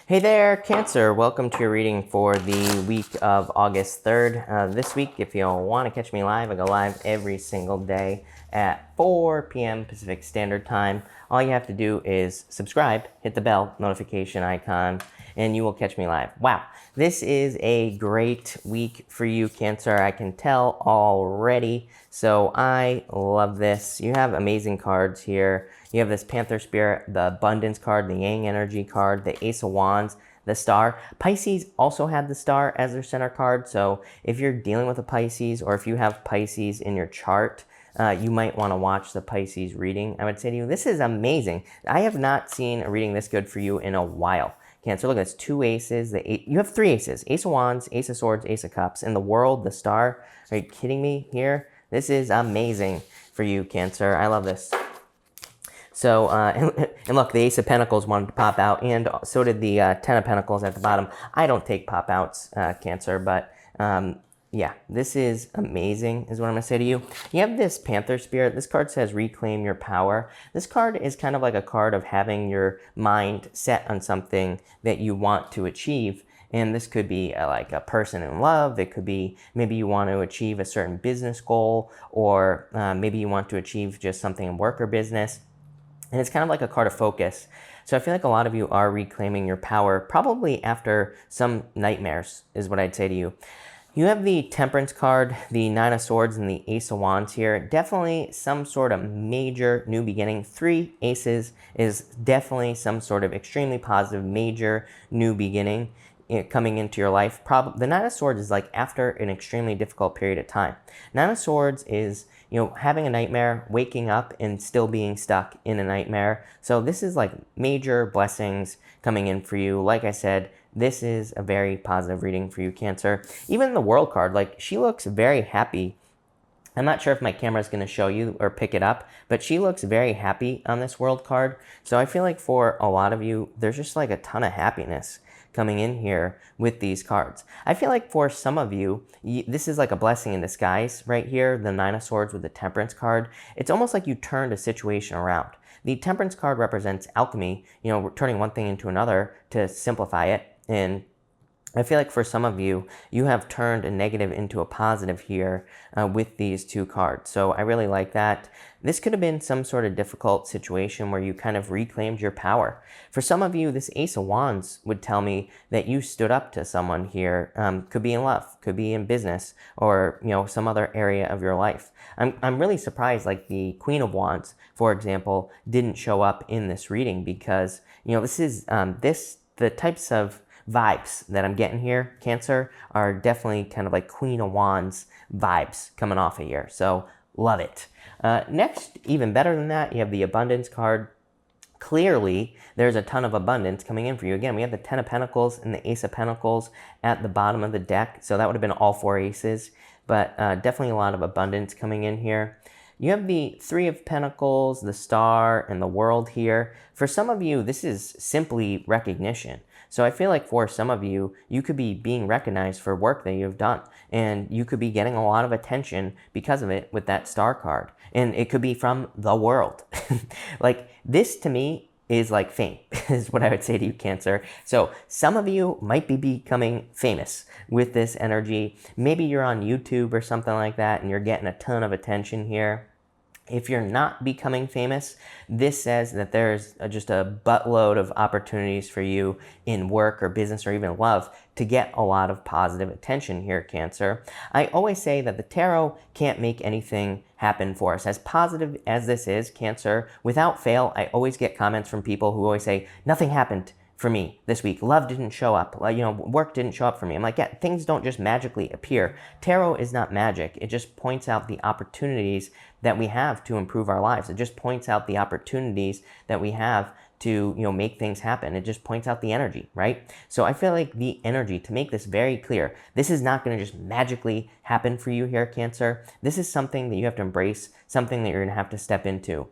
Hey there, Cancer. Welcome to your reading for the week of August 3rd. This week, if you want to catch me live, I go live every single day at 4 p.m. Pacific Standard Time. All you have to do is subscribe, hit the bell notification icon, and you will catch me live. Wow, this is a great week for you, Cancer. I can tell already. So I love this. You have amazing cards here. You have this Panther Spirit, the Abundance card, the Yang Energy card, the Ace of Wands, the Star. Pisces also had the Star as their center card. So if you're dealing with a Pisces, or if you have Pisces in your chart, you might want to watch the Pisces reading. I would say to you, this is amazing. I have not seen a reading this good for you in a while. Cancer, look, it's two aces. You have three aces: Ace of Wands, Ace of Swords, Ace of Cups. In the world, the Star. Are you kidding me here? This is amazing for you, Cancer. I love this. So, and look, the Ace of Pentacles wanted to pop out, and so did the Ten of Pentacles at the bottom. I don't take pop-outs, Cancer, but yeah, this is amazing, is what I'm going to say to you. You have this Panther Spirit. This card says reclaim your power. This card is kind of like a card of having your mind set on something that you want to achieve. And this could be like a person in love. It could be maybe you want to achieve a certain business goal, or maybe you want to achieve just something in work or business. And it's kind of like a card of focus. So I feel like a lot of you are reclaiming your power, probably after some nightmares, is what I'd say to you. You have the Temperance card, the Nine of Swords, and the Ace of Wands here. Definitely some sort of major new beginning. Three aces is definitely some sort of extremely positive, major new beginning coming into your life. The Nine of Swords is like after an extremely difficult period of time. Nine of Swords is, having a nightmare, waking up and still being stuck in a nightmare. So this is like major blessings coming in for you. Like I said, this is a very positive reading for you, Cancer. Even the World card, like, she looks very happy. I'm not sure if my camera is going to show you or pick it up, but she looks very happy on this World card. So I feel like for a lot of you, there's just like a ton of happiness coming in here with these cards. I feel like for some of you, this is like a blessing in disguise right here, the Nine of Swords with the Temperance card. It's almost like you turned a situation around. The Temperance card represents alchemy, turning one thing into another to simplify it. And I feel like for some of you, you have turned a negative into a positive here with these two cards. So I really like that. This could have been some sort of difficult situation where you kind of reclaimed your power. For some of you, this Ace of Wands would tell me that you stood up to someone here. Could be in love, could be in business, or some other area of your life. I'm really surprised, like the Queen of Wands, for example, didn't show up in this reading, because this is the types of vibes that I'm getting here, Cancer, are definitely kind of like Queen of Wands vibes coming off of here. So love it. Next, even better than that, you have the Abundance card. Clearly, there's a ton of abundance coming in for you. Again, we have the Ten of Pentacles and the Ace of Pentacles at the bottom of the deck. So that would have been all four aces, but definitely a lot of abundance coming in here. You have the Three of Pentacles, the Star, and the World here. For some of you, this is simply recognition. So I feel like for some of you, you could be being recognized for work that you've done, and you could be getting a lot of attention because of it with that Star card. And it could be from the world. Like, this to me is like fame, is what I would say to you, Cancer. So some of you might be becoming famous with this energy. Maybe you're on YouTube or something like that, and you're getting a ton of attention here. If you're not becoming famous, this says that there's just a buttload of opportunities for you in work or business or even love to get a lot of positive attention here, Cancer. I always say that the tarot can't make anything happen for us. As positive as this is, Cancer, without fail, I always get comments from people who always say, nothing happened for me this week. Love didn't show up. Work didn't show up for me. I'm like, yeah, things don't just magically appear. Tarot is not magic. It just points out the opportunities that we have to improve our lives. It just points out the opportunities that we have to, make things happen. It just points out the energy, right? So I feel like the energy, to make this very clear, this is not going to just magically happen for you here, Cancer. This is something that you have to embrace, something that you're going to have to step into.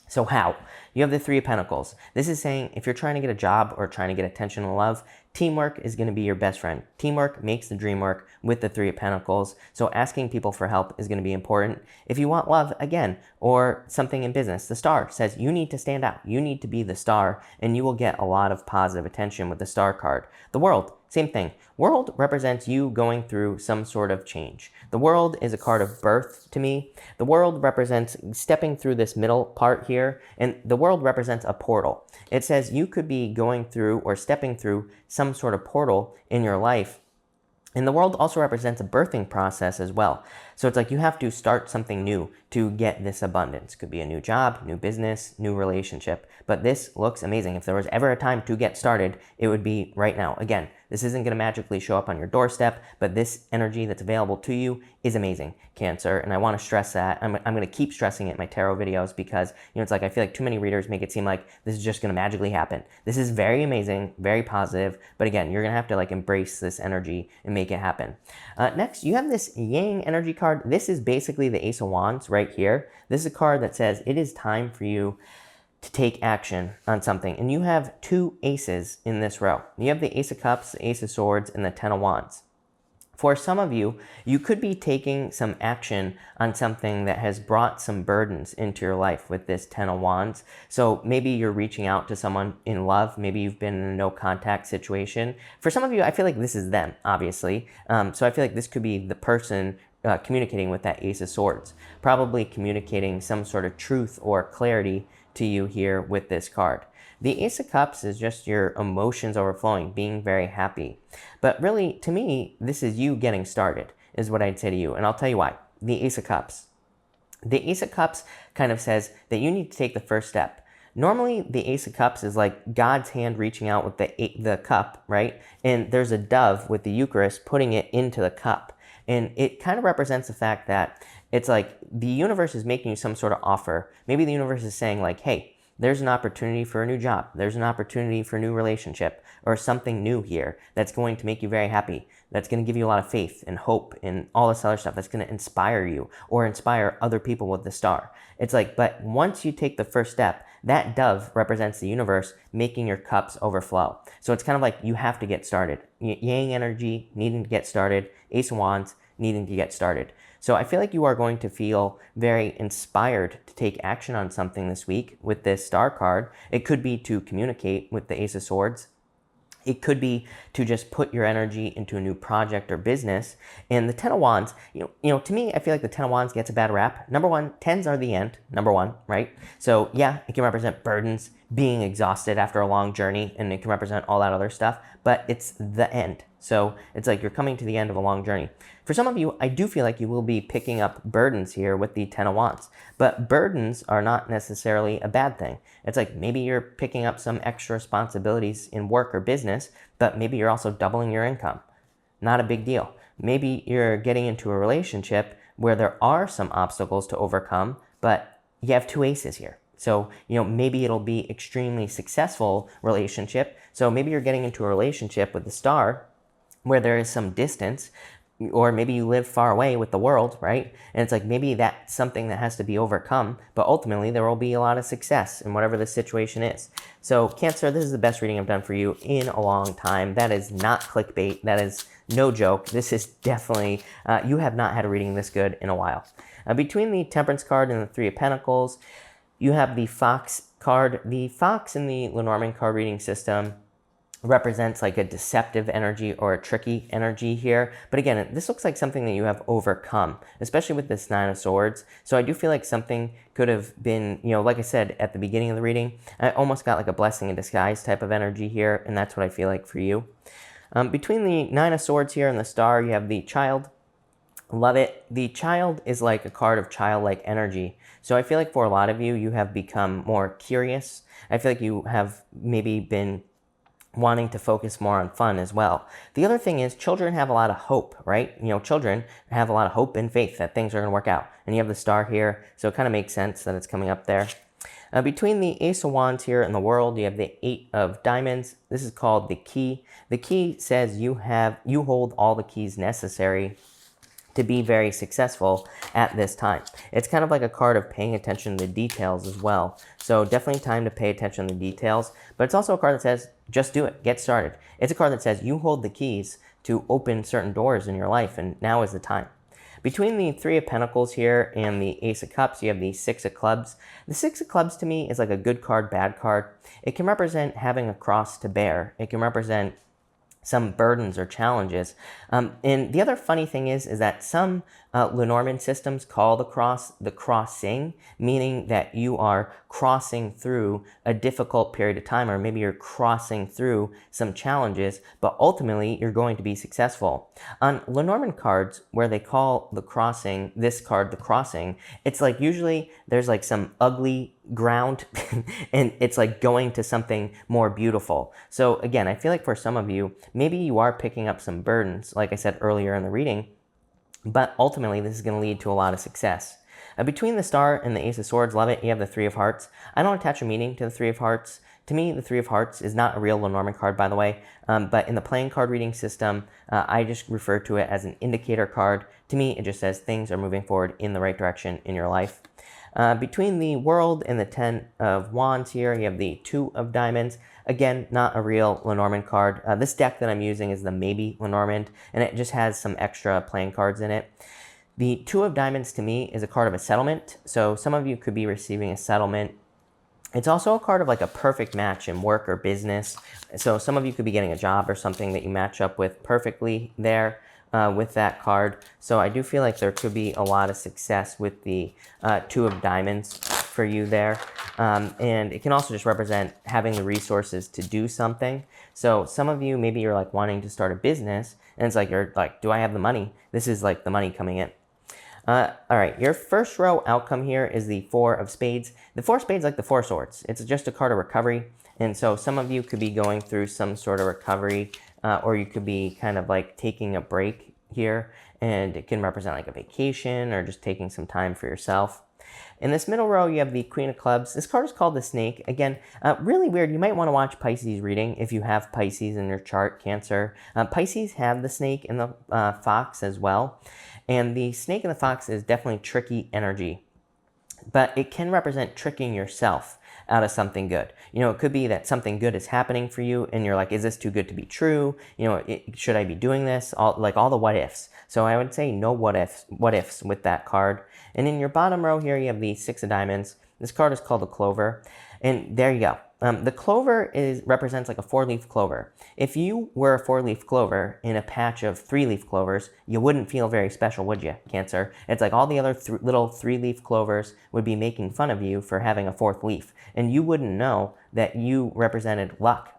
So how? You have the Three of Pentacles. This is saying if you're trying to get a job or trying to get attention and love, teamwork is going to be your best friend. Teamwork makes the dream work with the Three of Pentacles. So asking people for help is going to be important. If you want love, again, or something in business, the Star says you need to stand out. You need to be the star, and you will get a lot of positive attention with the Star card. The World, same thing. World represents you going through some sort of change. The World is a card of birth to me. The World represents stepping through this middle part here, and the World represents a portal. It says you could be going through or stepping through some sort of portal in your life. And the World also represents a birthing process as well. So it's like you have to start something new to get this abundance. It could be a new job, new business, new relationship. But this looks amazing. If there was ever a time to get started, it would be right now. Again, this isn't going to magically show up on your doorstep, but this energy that's available to you is amazing, Cancer. And I want to stress that. I'm going to keep stressing it in my tarot videos because, it's like I feel like too many readers make it seem like this is just going to magically happen. This is very amazing, very positive. But again, you're going to have to embrace this energy and make it happen. Next, you have this Yang energy card. This is basically the Ace of Wands right here. This is a card that says it is time for you to take action on something. And you have two aces in this row. You have the Ace of Cups, the Ace of Swords, and the Ten of Wands. For some of you, you could be taking some action on something that has brought some burdens into your life with this Ten of Wands. So maybe you're reaching out to someone in love. Maybe you've been in a no contact situation. For some of you, I feel like this is them, obviously. So I feel like this could be the person communicating with that Ace of Swords. Probably communicating some sort of truth or clarity to you here with this card. The Ace of Cups is just your emotions overflowing, being very happy. But really, to me, this is you getting started, is what I'd say to you. And I'll tell you why. The Ace of Cups. The Ace of Cups kind of says that you need to take the first step. Normally, the Ace of Cups is like God's hand reaching out with the cup, right? And there's a dove with the Eucharist putting it into the cup. And it kind of represents the fact that it's like the universe is making you some sort of offer. Maybe the universe is saying hey, there's an opportunity for a new job. There's an opportunity for a new relationship or something new here that's going to make you very happy. That's going to give you a lot of faith and hope and all this other stuff that's going to inspire you or inspire other people with the Star. It's but once you take the first step, that dove represents the universe making your cups overflow. So it's kind of like you have to get started. Yang energy, needing to get started. Ace of Wands, needing to get started. So I feel like you are going to feel very inspired to take action on something this week with this Star card. It could be to communicate with the Ace of Swords. It could be to just put your energy into a new project or business. And the Ten of Wands, to me, I feel like the Ten of Wands gets a bad rap. Number one, tens are the end, number one, right? So yeah, it can represent burdens, being exhausted after a long journey, and it can represent all that other stuff, but it's the end. So it's like you're coming to the end of a long journey. For some of you, I do feel like you will be picking up burdens here with the Ten of Wands, but burdens are not necessarily a bad thing. It's like maybe you're picking up some extra responsibilities in work or business, but maybe you're also doubling your income. Not a big deal. Maybe you're getting into a relationship where there are some obstacles to overcome, but you have two aces here. So, maybe it'll be extremely successful relationship. So maybe you're getting into a relationship with the Star where there is some distance, or maybe you live far away with the World, right? And it's like maybe that's something that has to be overcome, but ultimately there will be a lot of success in whatever the situation is. So Cancer, this is the best reading I've done for you in a long time. That is not clickbait. That is no joke. This is definitely, you have not had a reading this good in a while. Between the Temperance card and the Three of Pentacles, you have the Fox card. The Fox in the Lenormand card reading system represents a deceptive energy or a tricky energy here. But again, this looks like something that you have overcome, especially with this Nine of Swords. So I do feel like something could have been, like I said at the beginning of the reading, I almost got a blessing in disguise type of energy here, and that's what I feel like for you. Between the Nine of Swords here and the Star, you have the Child. Love it. The Child is like a card of childlike energy. So I feel like for a lot of you, you have become more curious. I feel like you have maybe been wanting to focus more on fun as well. The other thing is children have a lot of hope, right? Children have a lot of hope and faith that things are going to work out. And you have the Star here, so it kind of makes sense that it's coming up there. Between the Ace of Wands here and the World, you have the Eight of Diamonds. This is called the Key. The Key says you hold all the keys necessary to be very successful at this time. It's kind of like a card of paying attention to the details as well. So definitely time to pay attention to the details, but it's also a card that says, just do it, get started. It's a card that says you hold the keys to open certain doors in your life, and now is the time. Between the Three of Pentacles here and the Ace of Cups, you have the Six of Clubs. The Six of Clubs to me is like a good card, bad card. It can represent having a cross to bear. It can represent some burdens or challenges. And the other funny thing is that some Lenormand systems call the cross the crossing, meaning that you are crossing through a difficult period of time, or maybe you're crossing through some challenges, but ultimately you're going to be successful. On Lenormand cards, where they call the crossing, this card the crossing, it's like usually there's like some ugly ground and it's like going to something more beautiful. So again, I feel like for some of you, maybe you are picking up some burdens, like I said earlier in the reading, but ultimately this is going to lead to a lot of success. Between the Star and the Ace of Swords, love it, you have the Three of Hearts. I don't attach a meaning to the Three of Hearts. To me, the Three of Hearts is not a real Lenormand card, by the way, but in the playing card reading system, I just refer to it as an indicator card. To me, it just says things are moving forward in the right direction in your life. Between the World and the Ten of Wands here, you have the Two of Diamonds. Again, not a real Lenormand card. This deck that I'm using is the Maybe Lenormand, and it just has some extra playing cards in it. The Two of Diamonds to me is a card of a settlement. So some of you could be receiving a settlement. It's also a card of like a perfect match in work or business. So some of you could be getting a job or something that you match up with perfectly there. With that card. So I do feel like there could be a lot of success with the Two of Diamonds for you there. And it can also just represent having the resources to do something. So some of you, maybe you're like wanting to start a business and it's like, you're like, do I have the money? This is like the money coming in. All right, your first row outcome here is the Four of Spades. The Four of Spades is like the Four of Swords. It's just a card of recovery. And so some of you could be going through some sort of recovery, or you could be kind of like taking a break here, and it can represent like a vacation or just taking some time for yourself. In this middle row, you have the Queen of Clubs. This card is called the Snake. Again, really weird. You might want to watch Pisces reading if you have Pisces in your chart, Cancer. Pisces have the Snake and the Fox as well. And the Snake and the Fox is definitely tricky energy, but it can represent tricking yourself out of something good. You know, it could be that something good is happening for you and you're like, is this too good to be true? You know, should I be doing this? All the what ifs. So I would say no what ifs with that card. And in your bottom row here, you have the Six of Diamonds. This card is called the Clover. And there you go. The clover represents like a four-leaf clover. If you were a four-leaf clover in a patch of three-leaf clovers, you wouldn't feel very special, would you, Cancer? It's like all the other little three-leaf clovers would be making fun of you for having a fourth leaf, and you wouldn't know that you represented luck.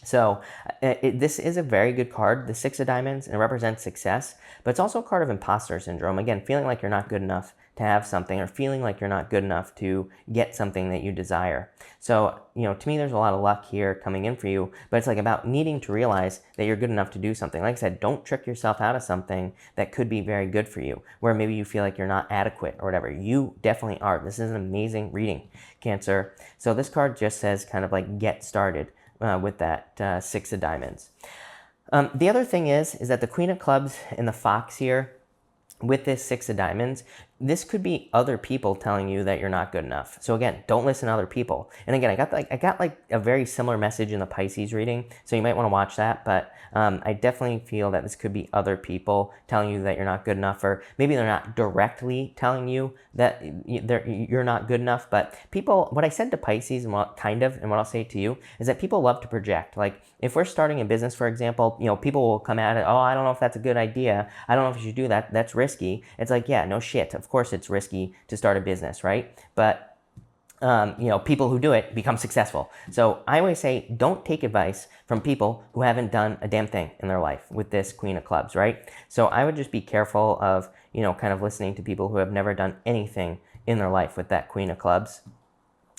So this is a very good card, the Six of Diamonds, and it represents success, but it's also a card of imposter syndrome. Again, feeling like you're not good enough to have something, or feeling like you're not good enough to get something that you desire. So, you know, to me, there's a lot of luck here coming in for you, but it's like about needing to realize that you're good enough to do something. Like I said, don't trick yourself out of something that could be very good for you, where maybe you feel like you're not adequate or whatever. You definitely are. This is an amazing reading, Cancer. So this card just says kind of like get started with that Six of Diamonds. The other thing is that the Queen of Clubs and the Fox here, with this Six of Diamonds, this could be other people telling you that you're not good enough. So again, don't listen to other people. And again, I got like a very similar message in the Pisces reading, so you might want to watch that. But I definitely feel that this could be other people telling you that you're not good enough, or maybe they're not directly telling you that you're not good enough. But people, what I said to Pisces and what I'll say to you is that people love to project. Like if we're starting a business, for example, you know, people will come at it. Oh, I don't know if that's a good idea. I don't know if you should do that. That's risky. It's like, yeah, no shit. Of course it's risky to start a business, right? But you know, people who do it become successful. So I always say, don't take advice from people who haven't done a damn thing in their life with this Queen of Clubs, right? So I would just be careful of, you know, kind of listening to people who have never done anything in their life with that Queen of Clubs.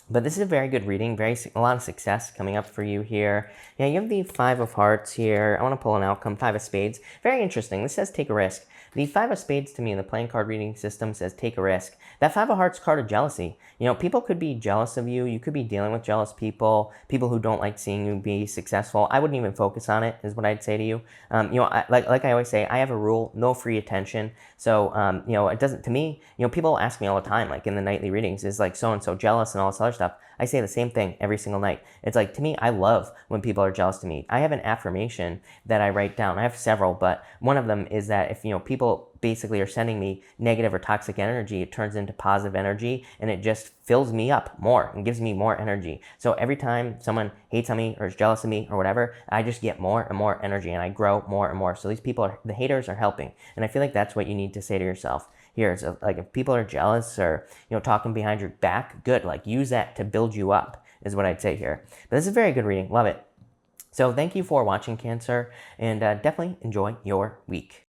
But this is a very good reading, a lot of success coming up for you here. Yeah, you have the Five of Hearts here. I want to pull an outcome, Five of Spades. Very interesting. This says take a risk. The Five of Spades to me in the playing card reading system says take a risk. That Five of Hearts card of jealousy. You know, people could be jealous of you. You could be dealing with jealous people who don't like seeing you be successful. I wouldn't even focus on it, is what I'd say to you. You know, like I always say, I have a rule: no free attention. So, you know, it doesn't, to me, you know, people ask me all the time, like in the nightly readings, is like so-and-so jealous and all this other stuff. I say the same thing every single night. It's like, to me, I love when people are jealous to me. I have an affirmation that I write down. I have several, but one of them is that if, you know, people basically are sending me negative or toxic energy, it turns into positive energy, and it just fills me up more and gives me more energy. So every time someone hates on me or is jealous of me or whatever, I just get more and more energy, and I grow more and more. So these people, the haters, are helping. And I feel like that's what you need to say to yourself here. Is like, if people are jealous or, you know, talking behind your back, good. Like, use that to build you up, is what I'd say here. But this is a very good reading. Love it. So thank you for watching, Cancer, and definitely enjoy your week.